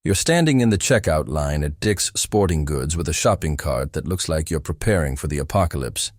You're standing in the checkout line at Dick's Sporting Goods with a shopping cart that looks like you're preparing for the apocalypse.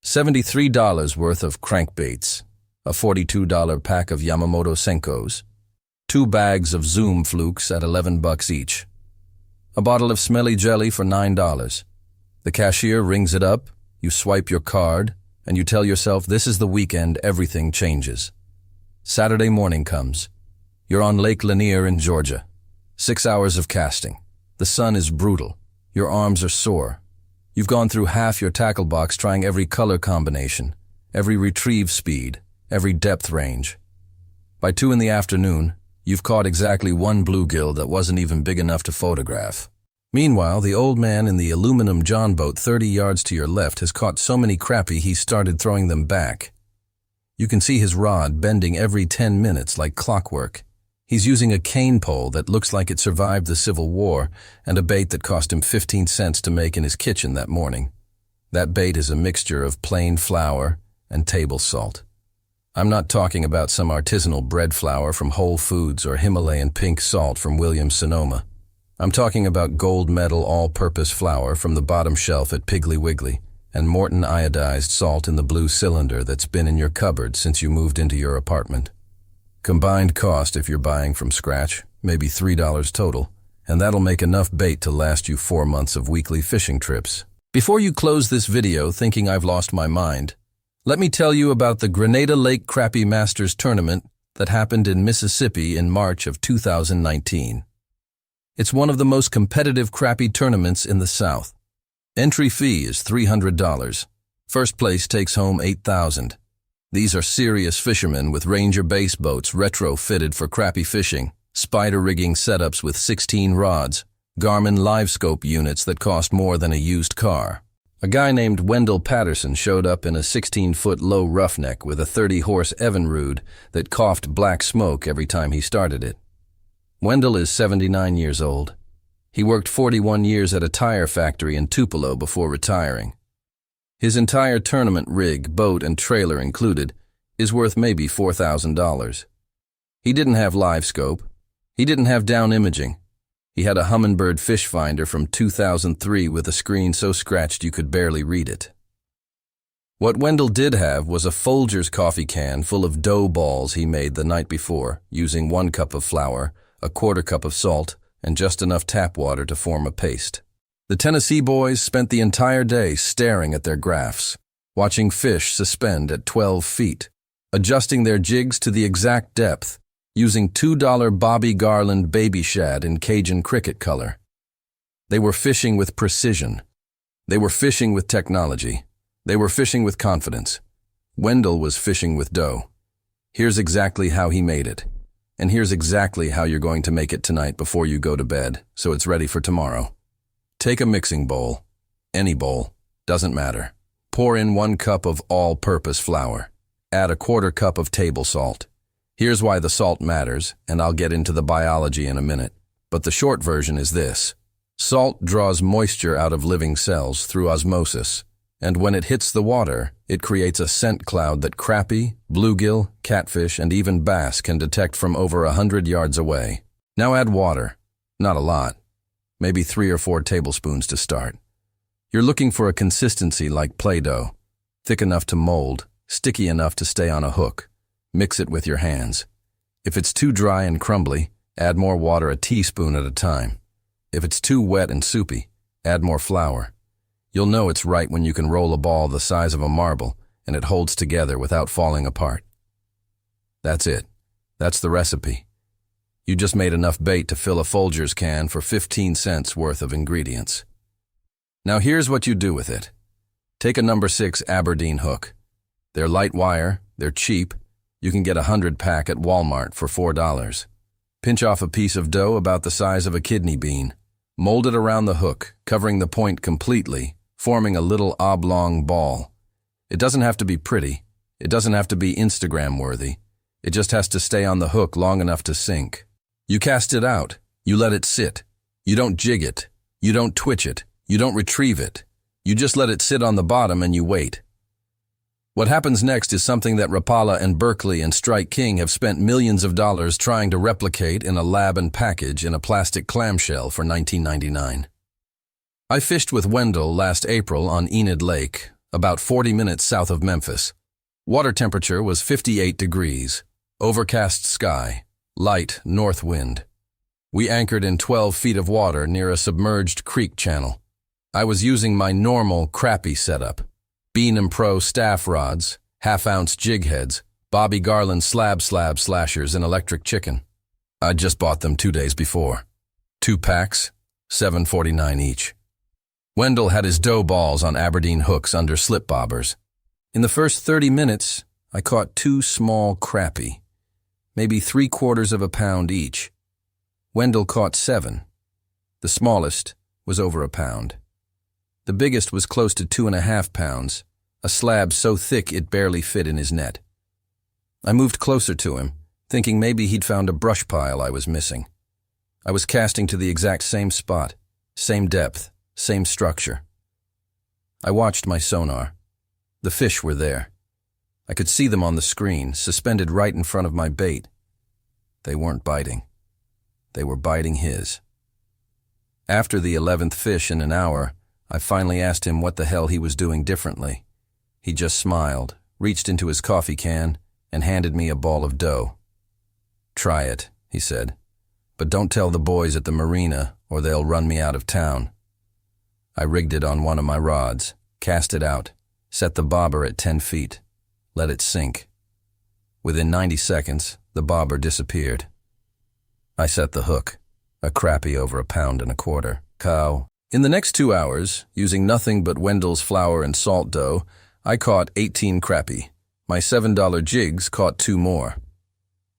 $73 worth of crankbaits, a $42 pack of Yamamoto Senkos, 2 bags of Zoom flukes at $11 each, a bottle of smelly jelly for $9. The cashier rings it up, you swipe your card, and you tell yourself this is the weekend everything changes. Saturday morning comes. You're on Lake Lanier in Georgia. 6 hours of casting. The sun is brutal. Your arms are sore. You've gone through half your tackle box trying every color combination, every retrieve speed, every depth range. By 2 in the afternoon, you've caught exactly 1 bluegill that wasn't even big enough to photograph. Meanwhile, the old man in the aluminum John boat 30 yards to your left has caught so many crappie he's started throwing them back. You can see his rod bending every 10 minutes like clockwork. He's using a cane pole that looks like it survived the Civil War and a bait that cost him 15 cents to make in his kitchen that morning. That bait is a mixture of plain flour and table salt. I'm not talking about some artisanal bread flour from Whole Foods or Himalayan pink salt from Williams-Sonoma. I'm talking about gold medal all-purpose flour from the bottom shelf at Piggly Wiggly and Morton iodized salt in the blue cylinder that's been in your cupboard since you moved into your apartment. Combined cost if you're buying from scratch, maybe $3 total, and that'll make enough bait to last you 4 months of weekly fishing trips. Before you close this video thinking I've lost my mind, let me tell you about the Grenada Lake Crappie Masters tournament that happened in Mississippi in March of 2019. It's one of the most competitive crappie tournaments in the South. Entry fee is $300. First place takes home $8,000. These are serious fishermen with Ranger base boats retrofitted for crappie fishing, spider rigging setups with 16 rods, Garmin LiveScope units that cost more than a used car. A guy named Wendell Patterson showed up in a 16-foot low roughneck with a 30-horse Evinrude that coughed black smoke every time he started it. Wendell is 79 years old. He worked 41 years at a tire factory in Tupelo before retiring. His entire tournament rig, boat, and trailer included is worth maybe $4,000. He didn't have LiveScope. He didn't have down imaging. He had a Humminbird fish finder from 2003 with a screen so scratched you could barely read it. What Wendell did have was a Folgers coffee can full of dough balls he made the night before, using 1 cup of flour, a 1/4 cup of salt, and just enough tap water to form a paste. The Tennessee boys spent the entire day staring at their graphs, watching fish suspend at 12 feet, adjusting their jigs to the exact depth, using $2 Bobby Garland baby shad in Cajun cricket color. They were fishing with precision. They were fishing with technology. They were fishing with confidence. Wendell was fishing with dough. Here's exactly how he made it. And here's exactly how you're going to make it tonight before you go to bed, so it's ready for tomorrow. Take a mixing bowl. Any bowl. Doesn't matter. Pour in 1 cup of all-purpose flour. Add a 1/4 cup of table salt. Here's why the salt matters, and I'll get into the biology in a minute. But the short version is this. Salt draws moisture out of living cells through osmosis, and when it hits the water, it creates a scent cloud that crappie, bluegill, catfish, and even bass can detect from over 100 yards away. Now add water. Not a lot. Maybe 3 or 4 tablespoons to start. You're looking for a consistency like Play-Doh, thick enough to mold, sticky enough to stay on a hook. Mix it with your hands. If it's too dry and crumbly, add more water a teaspoon at a time. If it's too wet and soupy, add more flour. You'll know it's right when you can roll a ball the size of a marble and it holds together without falling apart. That's it. That's the recipe. You just made enough bait to fill a Folgers can for 15 cents worth of ingredients. Now here's what you do with it. Take a number 6 Aberdeen hook. They're light wire, they're cheap. You can get a 100-pack at Walmart for $4. Pinch off a piece of dough about the size of a kidney bean. Mold it around the hook, covering the point completely, forming a little oblong ball. It doesn't have to be pretty. It doesn't have to be Instagram-worthy. It just has to stay on the hook long enough to sink. You cast it out. You let it sit. You don't jig it. You don't twitch it. You don't retrieve it. You just let it sit on the bottom and you wait. What happens next is something that Rapala and Berkeley and Strike King have spent millions of dollars trying to replicate in a lab and package in a plastic clamshell for 1999. I fished with Wendell last April on Enid Lake, about 40 minutes south of Memphis. Water temperature was 58 degrees, overcast sky, light north wind. We anchored in 12 feet of water near a submerged creek channel. I was using my normal crappie setup. Bean & Pro staff rods, half-ounce jig heads, Bobby Garland slab slashers, and electric chicken. I'd just bought them 2 days before. 2 packs, $7.49 each. Wendell had his dough balls on Aberdeen hooks under slip bobbers. In the first 30 minutes, I caught 2 small crappie, maybe 3/4 of a pound each. Wendell caught 7. The smallest was over a pound. The biggest was close to 2.5 pounds, a slab so thick it barely fit in his net. I moved closer to him, thinking maybe he'd found a brush pile I was missing. I was casting to the exact same spot, same depth, same structure. I watched my sonar. The fish were there. I could see them on the screen, suspended right in front of my bait. They weren't biting. They were biting his. After the 11th fish in an hour, I finally asked him what the hell he was doing differently. He just smiled, reached into his coffee can, and handed me a ball of dough. "Try it," he said, "but don't tell the boys at the marina or they'll run me out of town." I rigged it on one of my rods, cast it out, set the bobber at 10 feet, let it sink. Within 90 seconds, the bobber disappeared. I set the hook, a crappie over 1.25 pounds. Cow. In the next 2 hours, using nothing but Wendell's flour and salt dough, I caught 18 crappie. My $7 jigs caught 2 more.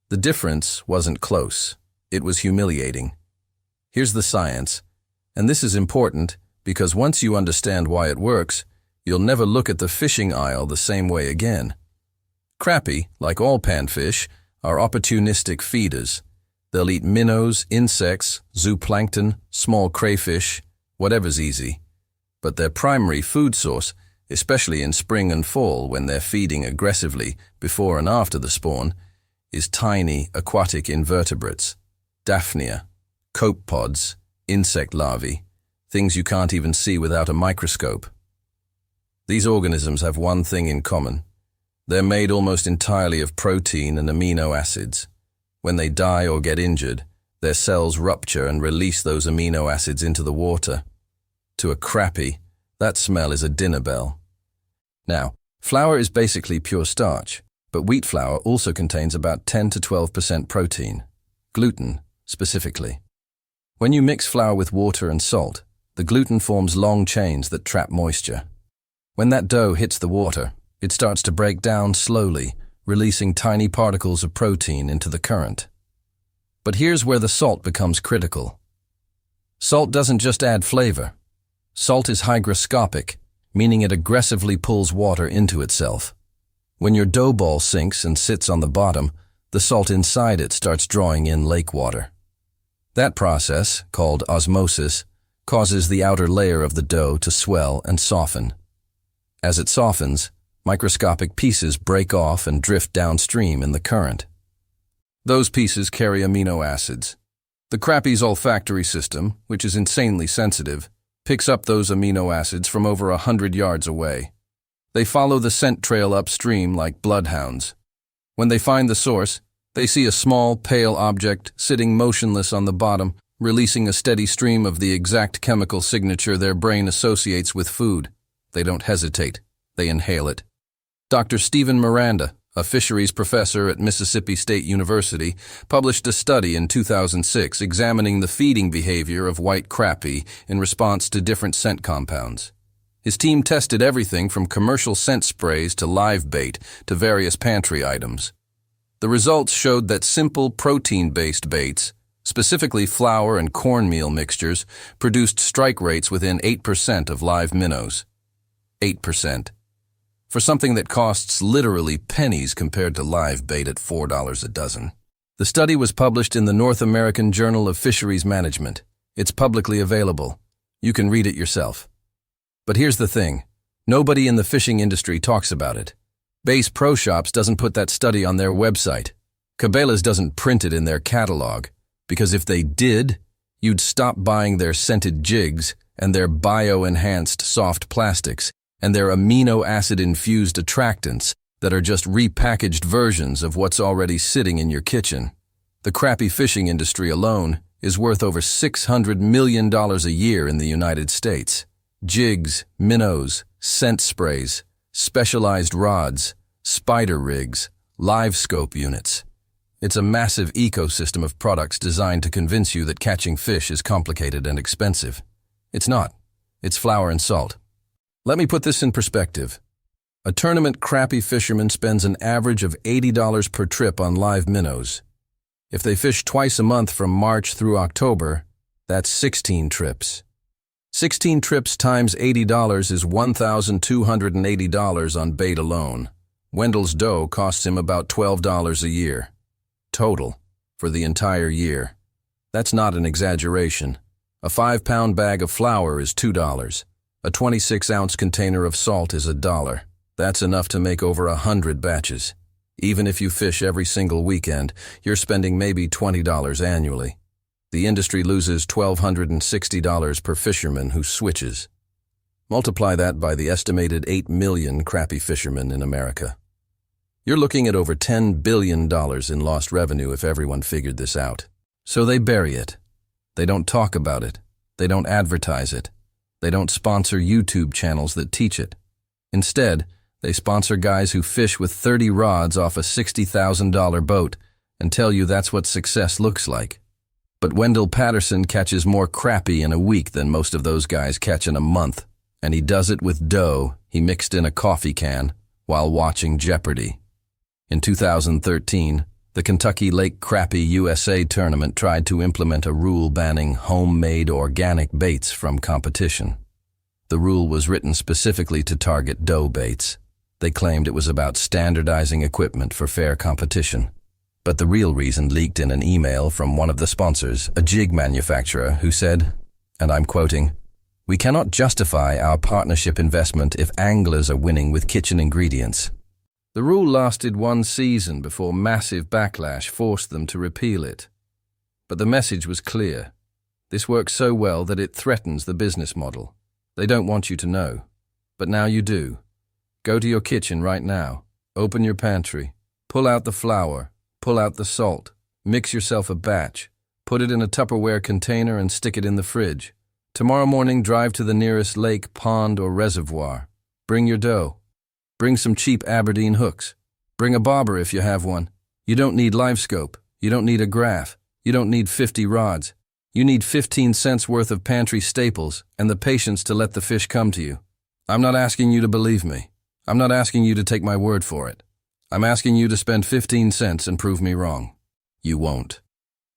The difference wasn't close. It was humiliating. Here's the science, and this is important because once you understand why it works, you'll never look at the fishing aisle the same way again. Crappie, like all panfish, are opportunistic feeders. They'll eat minnows, insects, zooplankton, small crayfish, whatever's easy. But their primary food source, especially in spring and fall when they're feeding aggressively before and after the spawn, is tiny aquatic invertebrates, daphnia, copepods, insect larvae, things you can't even see without a microscope. These organisms have one thing in common. They're made almost entirely of protein and amino acids. When they die or get injured, their cells rupture and release those amino acids into the water. To a crappie, that smell is a dinner bell. Now, flour is basically pure starch, but wheat flour also contains about 10 to 12% protein, gluten specifically. When you mix flour with water and salt, the gluten forms long chains that trap moisture. When that dough hits the water, it starts to break down slowly, releasing tiny particles of protein into the current. But here's where the salt becomes critical. Salt doesn't just add flavor. Salt is hygroscopic, meaning it aggressively pulls water into itself. When your dough ball sinks and sits on the bottom, the salt inside it starts drawing in lake water. That process, called osmosis, causes the outer layer of the dough to swell and soften. As it softens, microscopic pieces break off and drift downstream in the current. Those pieces carry amino acids. The crappie's olfactory system, which is insanely sensitive, picks up those amino acids from over 100 yards away. They follow the scent trail upstream like bloodhounds. When they find the source, they see a small, pale object sitting motionless on the bottom, releasing a steady stream of the exact chemical signature their brain associates with food. They don't hesitate. They inhale it. Dr. Stephen Miranda, a fisheries professor at Mississippi State University, published a study in 2006 examining the feeding behavior of white crappie in response to different scent compounds. His team tested everything from commercial scent sprays to live bait to various pantry items. The results showed that simple protein-based baits, specifically flour and cornmeal mixtures, produced strike rates within 8% of live minnows. 8%. For something that costs literally pennies compared to live bait at $4 a dozen. The study was published in the North American Journal of Fisheries Management. It's publicly available. You can read it yourself. But here's the thing. Nobody in the fishing industry talks about it. Bass Pro Shops doesn't put that study on their website. Cabela's doesn't print it in their catalog, because if they did, you'd stop buying their scented jigs and their bio-enhanced soft plastics and their amino acid-infused attractants that are just repackaged versions of what's already sitting in your kitchen. The crappie fishing industry alone is worth over $600 million a year in the United States. Jigs, minnows, scent sprays, specialized rods, spider rigs, LiveScope units. It's a massive ecosystem of products designed to convince you that catching fish is complicated and expensive. It's not. It's flour and salt. Let me put this in perspective. A tournament crappie fisherman spends an average of $80 per trip on live minnows. If they fish twice a month from March through October, that's 16 trips. 16 trips times $80 is $1,280 on bait alone. Wendell's dough costs him about $12 a year. Total, for the entire year. That's not an exaggeration. A 5-pound bag of flour is $2. A 26-ounce container of salt is $1. That's enough to make over 100 batches. Even if you fish every single weekend, you're spending maybe $20 annually. The industry loses $1,260 per fisherman who switches. Multiply that by the estimated 8 million crappie fishermen in America. You're looking at over $10 billion in lost revenue if everyone figured this out. So they bury it. They don't talk about it. They don't advertise it. They don't sponsor YouTube channels that teach it. Instead, they sponsor guys who fish with 30 rods off a $60,000 boat and tell you that's what success looks like. But Wendell Patterson catches more crappie in a week than most of those guys catch in a month, and he does it with dough he mixed in a coffee can while watching Jeopardy! In 2013, the Kentucky Lake Crappie USA tournament tried to implement a rule banning homemade organic baits from competition. The rule was written specifically to target dough baits. They claimed it was about standardizing equipment for fair competition. But the real reason leaked in an email from one of the sponsors, a jig manufacturer, who said, and I'm quoting, "We cannot justify our partnership investment if anglers are winning with kitchen ingredients." The rule lasted one season before massive backlash forced them to repeal it. But the message was clear. This works so well that it threatens the business model. They don't want you to know. But now you do. Go to your kitchen right now. Open your pantry. Pull out the flour. Pull out the salt. Mix yourself a batch. Put it in a Tupperware container and stick it in the fridge. Tomorrow morning, drive to the nearest lake, pond, or reservoir. Bring your dough. Bring some cheap Aberdeen hooks. Bring a bobber if you have one. You don't need LiveScope. You don't need a graph. You don't need 50 rods. You need 15 cents worth of pantry staples and the patience to let the fish come to you. I'm not asking you to believe me. I'm not asking you to take my word for it. I'm asking you to spend 15 cents and prove me wrong. You won't.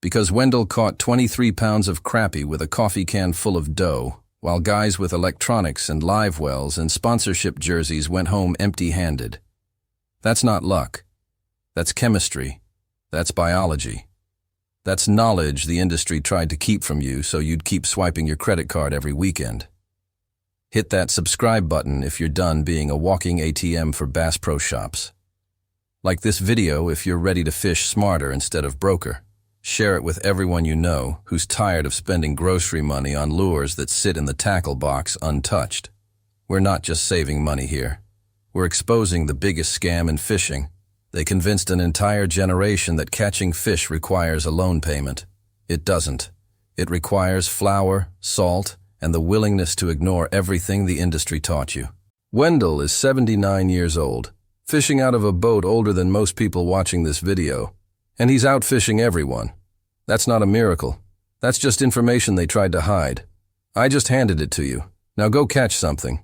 Because Wendell caught 23 pounds of crappie with a coffee can full of dough, while guys with electronics and live wells and sponsorship jerseys went home empty-handed. That's not luck. That's chemistry. That's biology. That's knowledge the industry tried to keep from you so you'd keep swiping your credit card every weekend. Hit that subscribe button if you're done being a walking ATM for Bass Pro Shops. Like this video if you're ready to fish smarter instead of broker. Share it with everyone you know who's tired of spending grocery money on lures that sit in the tackle box untouched. We're not just saving money here. We're exposing the biggest scam in fishing. They convinced an entire generation that catching fish requires a loan payment. It doesn't. It requires flour, salt, and the willingness to ignore everything the industry taught you. Wendell is 79 years old, fishing out of a boat older than most people watching this video. And he's out fishing everyone. That's not a miracle. That's just information they tried to hide. I just handed it to you. Now go catch something.